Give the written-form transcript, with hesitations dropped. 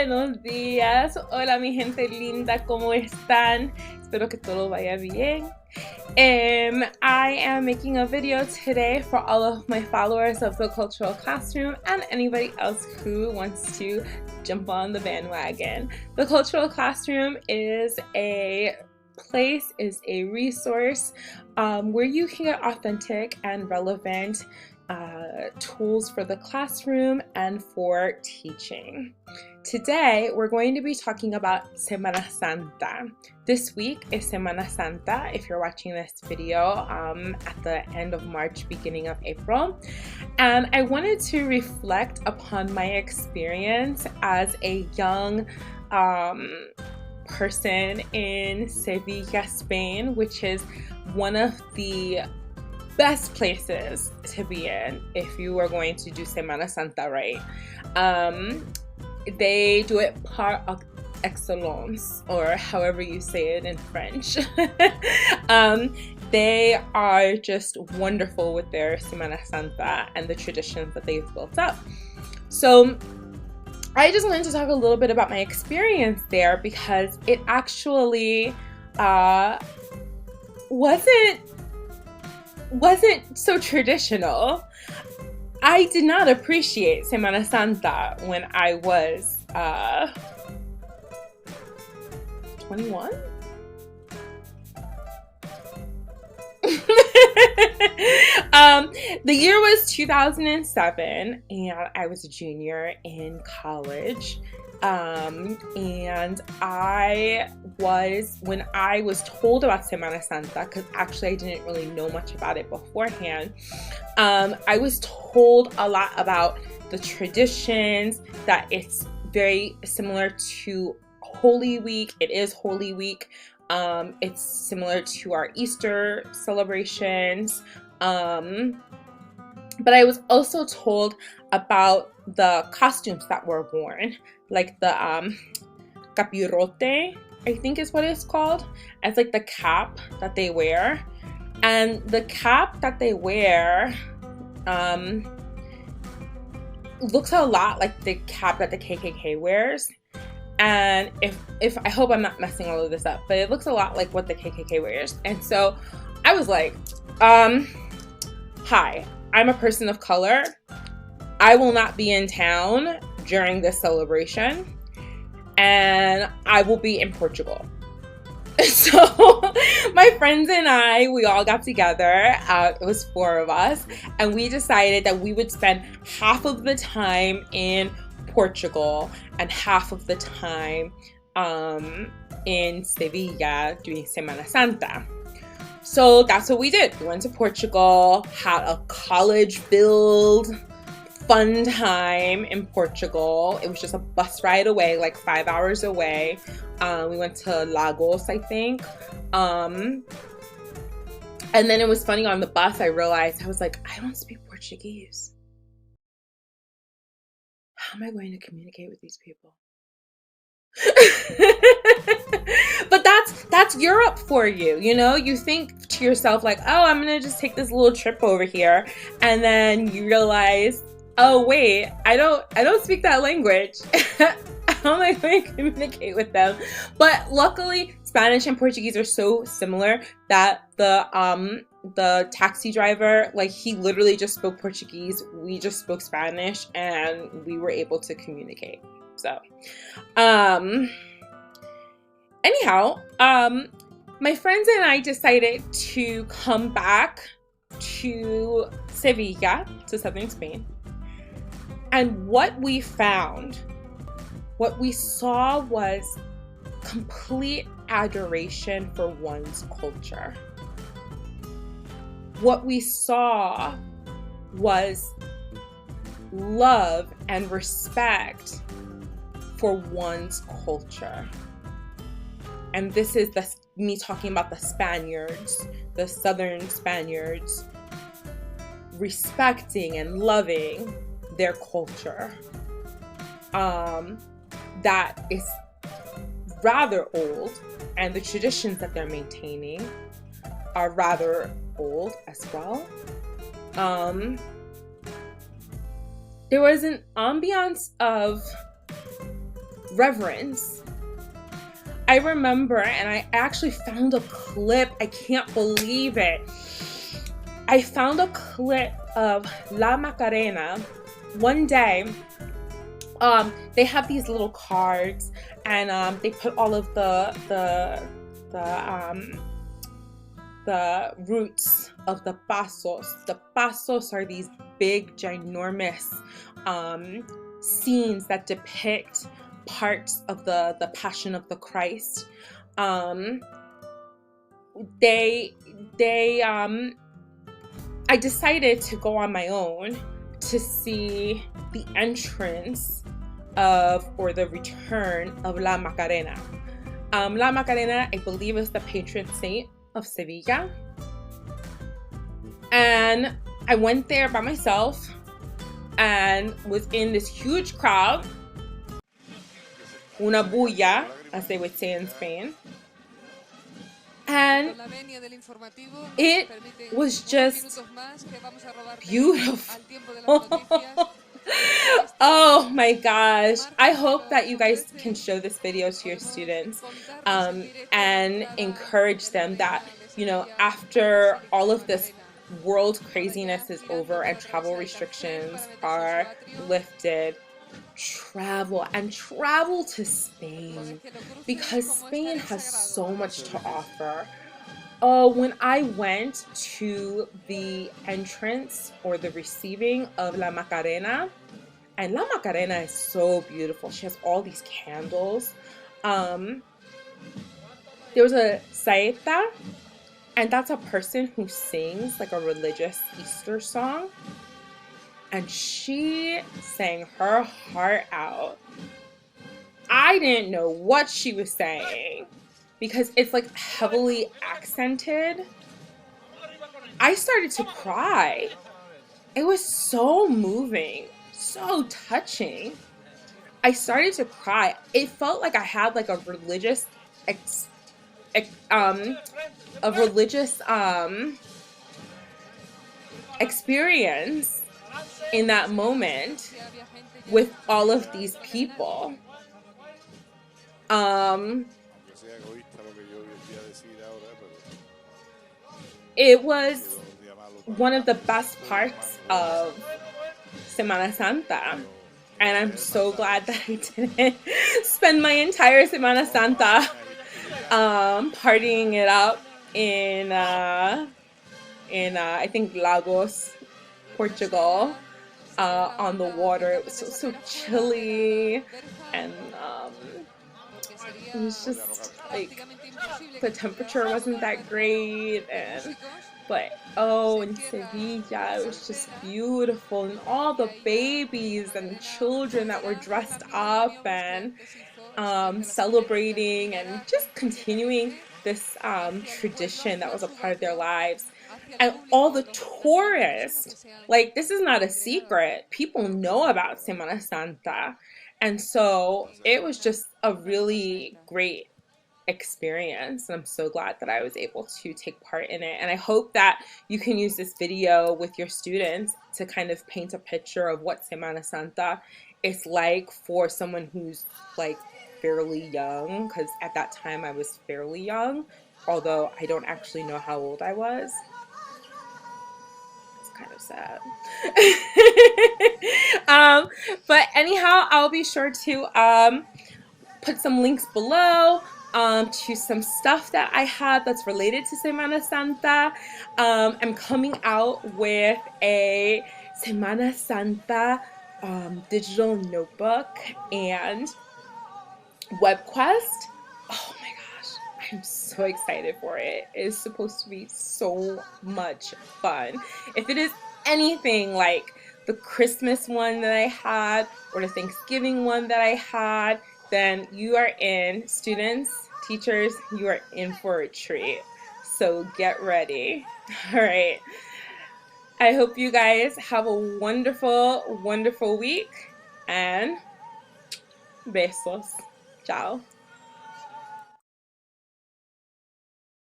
Buenos días. Hola mi gente linda, ¿cómo están? Espero que todo vaya bien. I am making a video today for all of my followers of the cultural classroom and anybody else who wants to jump on the bandwagon. The cultural classroom is a place, is a resource where you can get authentic and relevant tools for the classroom and for teaching. Today we're going to be talking about Semana Santa. This week is Semana Santa if you're watching this video at the end of March, beginning of April. And I wanted to reflect upon my experience as a young person in Sevilla, Spain, which is one of the best places to be in if you are going to do Semana Santa right. They do it par excellence, or however you say it in French. They are just wonderful with their Semana Santa and the traditions that they've built up. So I just wanted to talk a little bit about my experience there, because it actually wasn't so traditional. I did not appreciate Semana Santa when I was 21. The year was 2007 and I was a junior in college. And when I was told about Semana Santa, because actually I didn't really know much about it beforehand, I was told a lot about the traditions, that it's very similar to Holy Week. It is Holy Week. It's similar to our Easter celebrations. But I was also told about the costumes that were worn, like the capirote, I think is what it's called. It's like the cap that they wear. And the cap that they wear looks a lot like the cap that the KKK wears. And if I hope I'm not messing all of this up, but it looks a lot like what the KKK wears. And so I was like, hi, I'm a person of color. I will not be in town during this celebration, and I will be in Portugal. So my friends and I, we all got together. It was 4 of us, and we decided that we would spend half of the time in Portugal and half of the time in Sevilla doing Semana Santa. So that's what we did. We went to Portugal, had a college-filled fun time in Portugal. It was just a bus ride away, like 5 hours away. We went to Lagos, I think. And then it was funny, on the bus I realized, I was like, I don't speak Portuguese. How am I going to communicate with these people? But that's Europe for you, you know? You think to yourself like, oh, I'm gonna just take this little trip over here, and then you realize, oh wait, I don't speak that language. How am I going to communicate with them? But luckily, Spanish and Portuguese are so similar that the taxi driver, like, he literally just spoke Portuguese, we just spoke Spanish, and we were able to communicate. So anyhow, my friends and I decided to come back to Sevilla, to southern Spain. And what we saw was complete adoration for one's culture. What we saw was love and respect for one's culture. And this is me talking about the Spaniards, the southern Spaniards, respecting and loving their culture. That is rather old, and the traditions that they're maintaining are rather old as well. There was an ambiance of reverence. I remember, and I actually found a clip, I can't believe it. I found a clip of La Macarena. One day, they have these little cards, and they put all of the roots of the pasos. The pasos are these big, ginormous scenes that depict parts of the Passion of the Christ. I decided to go on my own to see the entrance of, or the return of, La Macarena. La Macarena, I believe, is the patron saint of Sevilla. And I went there by myself and was in this huge crowd, una bulla, as they would say in Spain. And it was just beautiful. Oh my gosh. I hope that you guys can show this video to your students and encourage them that, you know, after all of this world craziness is over and travel restrictions are lifted, travel to Spain, because Spain has so much to offer. Oh, when I went to the entrance or the receiving of La Macarena, and La Macarena is so beautiful. She has all these candles. There was a saeta, and that's a person who sings like a religious Easter song. And she sang her heart out. I didn't know what she was saying because it's like heavily accented. I started to cry. It was so moving, so touching. I started to cry. It felt like I had like a religious experience in that moment with all of these people. It was one of the best parts of Semana Santa, and I'm so glad that I didn't spend my entire Semana Santa partying it up in I think Lagos, Portugal, on the water. It was so chilly, and it was just like the temperature wasn't that great, but oh, in Sevilla it was just beautiful, and all the babies and children that were dressed up and celebrating and just continuing this tradition that was a part of their lives. And all the tourists, like, this is not a secret. People know about Semana Santa. And so it was just a really great experience. And I'm so glad that I was able to take part in it. And I hope that you can use this video with your students to kind of paint a picture of what Semana Santa is like for someone who's like fairly young, because at that time I was fairly young, although I don't actually know how old I was. Kind of sad. But anyhow, I'll be sure to put some links below to some stuff that I have that's related to Semana Santa. I'm coming out with a Semana Santa digital notebook and web quest. Oh my gosh, I'm so excited for it. It is supposed to be so much fun. If it is anything like the Christmas one that I had or the Thanksgiving one that I had, then you are in. Students, teachers, you are in for a treat. So get ready. All right. I hope you guys have a wonderful, wonderful week, and besos. Ciao.